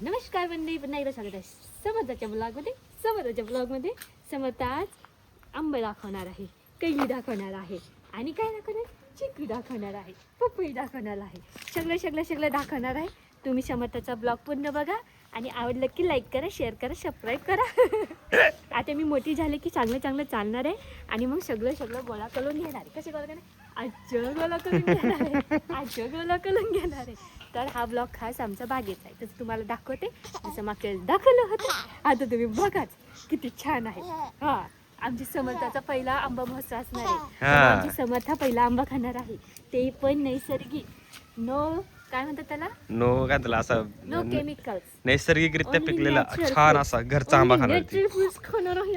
नमस्कार मंडळी, पुन्हा एकदा स्वागत आहे समर्थाच्या ब्लॉगमध्ये. समर्थ आज आंबे दाखवणार आहे, कैली दाखवणार आहे आणि काय दाखवणार, चिकू दाखवणार आहे, पपई दाखवणार आहे, सगळं दाखवणार आहे. तुम्ही समर्थाचा ब्लॉग पूर्ण बघा आणि आवडलं की लाईक करा, शेअर करा, सबस्क्राईब करा. आता मी मोठी झाले की चांगलं चालणार आहे आणि मग सगळं गोळा करून घेणार आहे. कसे गोळा करणार, आज गोळा करून घेणार आहे. तर हा ब्लॉग खास आमचा बागेचा आहे, तर तुम्हाला दाखवते. जसं मागच्या वेळेस दाखवलं होतं, आता तुम्ही बघाच किती छान आहे. हा, आमची समर्थाचा पहिला आंबा महोत्सव असणार आहे. आमची समर्था पहिला आंबा खाणार आहे, ते पण नैसर्गिक, काय म्हणतात त्याला, नो केमिकल्स, नैसर्गिकरित्या पिकलेला छान असा घरचा आंबा खाणार. खाणार आहे.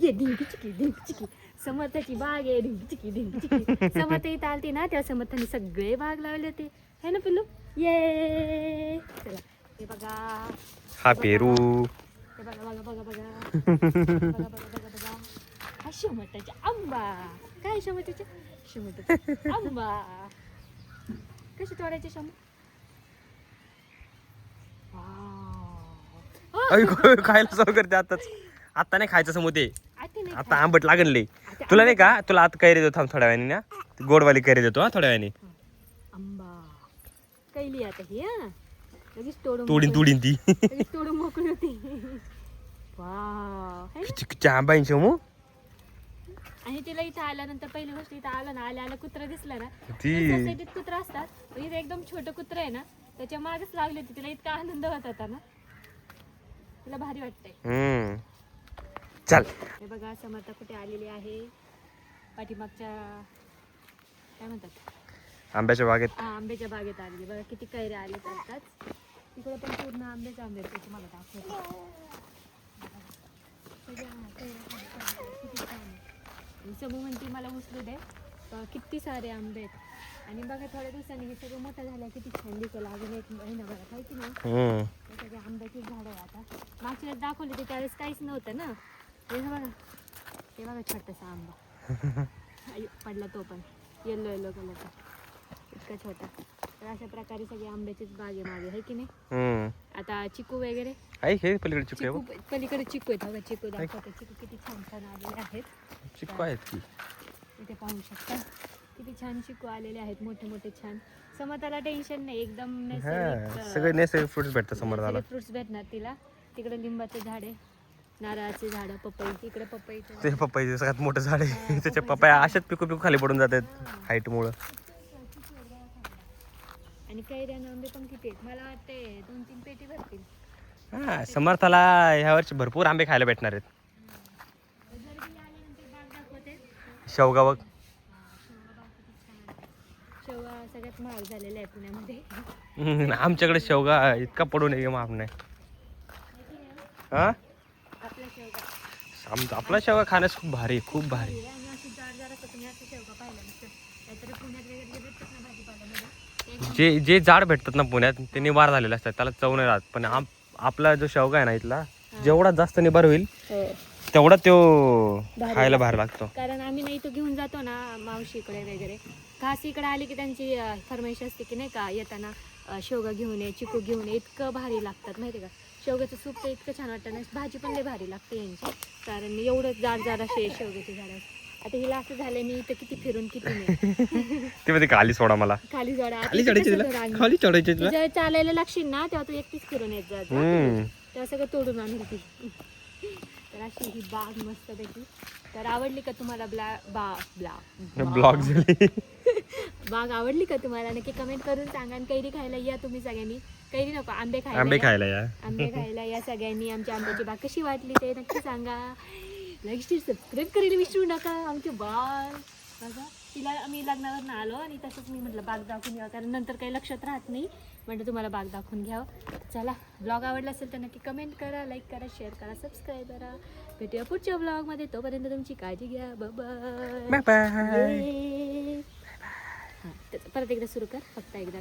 ये ढिंकी चिकी समर्थाची बाग आहे, ढिंकी चिकी. समर्थ इथं आलती ना, त्या समर्थाने सगळे बाग लावले होते, है ना पिल्लू. ये चला, हे बघा हा पेरू, हे बघा. हा समर्थाचा आंबा. काय समर्थाचा आंबा कशी तोडायचे खायला सवय करते आता नाही खायचं समोर. आता आंबट लागले तुला, नाही का? तुला आता कैरी देतो, थांब थोड्या वेळाने ना, गोडवाली कैरी देतो. थोड्या वेळाने आंबा कैली आता ही लगेच तोडीन ती. तोडून मोकळी होती. किती आंबा आहे शमू. आणि तिला इथं आल्यानंतर पहिली गोष्ट, इथं आला कुत्रा दिसला ना, ती सोसायटीत कुत्रा असतात, पण इथे एकदम छोटं कुत्रा आहे ना, त्याच्या मागच लागली होती. तिला इतका आनंद होत होता ना, तिला भारी वाटतंय. चल, हे बघा समर्था कुठे आलेली आहे, पाठीमागच्या काय म्हणतात, आंब्याच्या बागेत. आंब्याच्या बागेत आलेली. बघा किती कैऱ्या आले असतात. तिकडे पण पूर्ण आंबेच आंबे आहेत, तुम्हाला दाखवतो. समू म्हणते मला उचलू दे, किती सारे आंबे आहेत. आणि बघा थोड्या दिवसांनी हे सगळं मोठं झालं, किती छान दिसेल. अजून एक महिना बघा माहिती नाही, सगळे आंब्याची झाड आहे. आता मागच्या वेळेस दाखवले ते त्यावेळेस काहीच नव्हतं ना. हे बघा छोटासा आंबा पडला, तो पण येलो कलरचा, इतका छोटा. तर अशा प्रकारे सगळे आंब्याचीच बागे मागे आहे की नाही. आता चिकू वगैरे पलीकडे चिकू पलीकडे चिकू आहेत. बघा चिकू दाखवतो, चिकू किती छान आलेले आहेत. चिकू आहेत की इथे पाहू शकता, किती छान चिकू आलेले आहेत, मोठे छान. समर्थाला टेन्शन नाही, एकदम सगळे नैसर्गिक फ्रुट्स भेटतात समर्थाला. फ्रुट्स भेटणार तिला. तिकडे लिंबाचे झाड आहे, नारळाचे झाड, पपई, तिकडे पपईचं, ते पपईचं सगळ्यात मोठं झाड आहे. त्याच्या पपया अशाच पिकू खाली पडून जातात हाईट मुळे. आणि कैऱ्यानं आंबे पण किती आहेत, मला वाटते 2-3 पेटी भरतील. हा, समर्थाला ह्या वर्षी भरपूर आंबे खायला भेटणार आहेत. शेवगा बघ, शेवगा सगळ्यात महाग झालेला आहे पुण्यामध्ये. आमच्याकडे शेवगा इतका पडून आहे, माफ नाही. हा, आपला शेवगा खाण्यास खूप भारी, खूप भारी. जे झाड भेटतात ना पुण्यात, ते निबार झालेले असतात, त्याला चव नाही राहत. पण आपला जो शेवगा आहे ना इथला, जेवढा जास्त निबार होईल तेवढा तो खायला भारी लागतो. कारण आम्ही नाही तो घेऊन जातो ना मावशीकडे वगैरे, खास इकडे आली की त्यांची फरमाईश असते की नाही का, येताना शेवगा घेऊन ये, चिकू घेऊन ये. इतकं भारी लागतात माहिती का. शेवग्याचं सूप तर इतकं छान वाटतं ना, भाजी पण लय भारी लागते यांची, कारण एवढं जाड असे शेवग्याचे झाड. आता हिला असं झालंय, मी इथं किती फिरून किती नाही. ते मध्ये खाली सोडा, मला खाली सोडा, खाली चढायचे. चालायला लागशील ना तेव्हा तू एकटीच फिरून येत जा, तेव्हा सगळं तोडून आणेल ती. तर अशी ही बाग मस्त पैकी. तर आवडली का तुम्हाला ब्लॉग झाली बाग आवडली का तुम्हाला, नक्की कमेंट करून सांगा. आणि कैरी खायला या तुम्ही सगळ्यांनी. कैरी नको, आंबे खायला या सगळ्यांनी. आमची आंब्याची बाग कशी वाटली ते नक्की सांगा. लाईक शेअर सबस्क्राईब करायला विसरू नका. आमची बाग बघा, तिला आम्ही लग्नावर आलो आणि तसंच मी म्हटलं बाग दाखवून घ्यावं, कारण नंतर काही लक्षात राहत नाही. म्हटलं तुम्हाला बाग दाखवून घ्यावं. चला, ब्लॉग आवडला असेल तर नक्की कमेंट करा, लाईक करा, शेअर करा, सबस्क्राईब करा. भेटूया पुढच्या ब्लॉगमध्ये. तोपर्यंत तुमची काळजी घ्या. बाय. बाय. परत एकदा सुरू कर, फक्त एकदा.